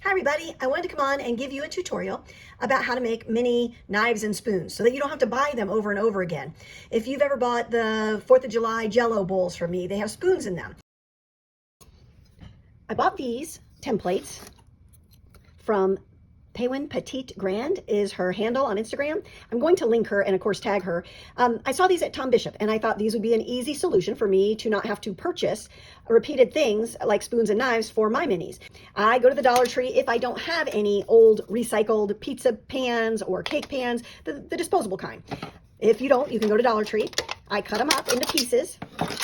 Hi everybody, I wanted to come on and give you a tutorial about how to make mini knives and spoons so that you don't have to buy them over and over again. If you've ever bought the 4th of July Jello bowls from me, they have spoons in them. I bought these templates from Paywin Petite Grand is her handle on Instagram. I'm going to link her and of course tag her. I saw these at Tom Bishop and I thought these would be an easy solution for me to not have to purchase repeated things like spoons and knives for my minis. I go to the Dollar Tree if I don't have any old recycled pizza pans or cake pans, the disposable kind. If you don't, you can go to Dollar Tree. I cut them up into pieces.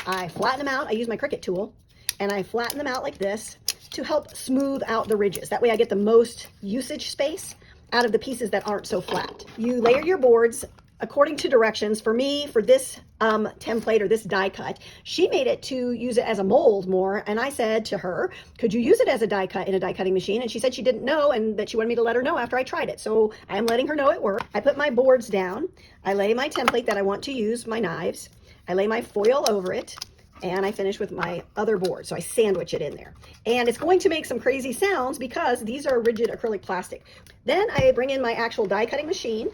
I flatten them out. I use my Cricut tool and I flatten them out like this to help smooth out the ridges. That way I get the most usage space out of the pieces that aren't so flat. You layer your boards according to directions. For me, for this template or this die cut, she made it to use it as a mold more. And I said to her, could you use it as a die cut in a die cutting machine? And she said she didn't know and that she wanted me to let her know after I tried it. So I am letting her know it worked. I put my boards down. I lay my template that I want to use, my knives. I lay my foil over it. And I finish with my other board. So I sandwich it in there. And it's going to make some crazy sounds because these are rigid acrylic plastic. Then I bring in my actual die cutting machine.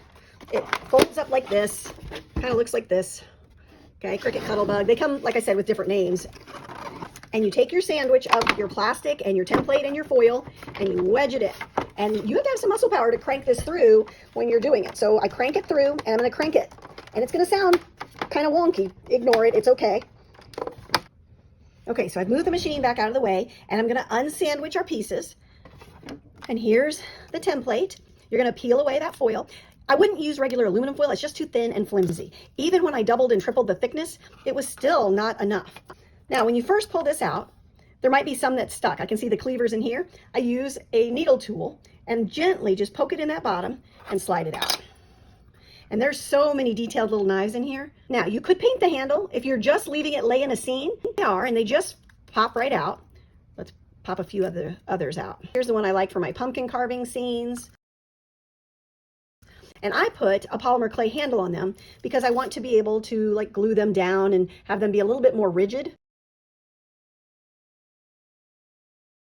It folds up like this, kind of looks like this. Okay, Cricut Cuttlebug. They come, like I said, with different names. And you take your sandwich of your plastic and your template and your foil and you wedge it in. And you have to have some muscle power to crank this through when you're doing it. So I crank it through and I'm going to crank it. And it's going to sound kind of wonky. Ignore it. It's okay. Okay, so I've moved the machine back out of the way and I'm gonna unsandwich our pieces. And here's the template. You're gonna peel away that foil. I wouldn't use regular aluminum foil, it's just too thin and flimsy. Even when I doubled and tripled the thickness, it was still not enough. Now, when you first pull this out, there might be some that's stuck. I can see the cleavers in here. I use a needle tool and gently just poke it in that bottom and slide it out. And there's so many detailed little knives in here. Now, you could paint the handle if you're just leaving it lay in a scene. They are, and they just pop right out. Let's pop a few others out. Here's the one I like for my pumpkin carving scenes. And I put a polymer clay handle on them because I want to be able to like glue them down and have them be a little bit more rigid.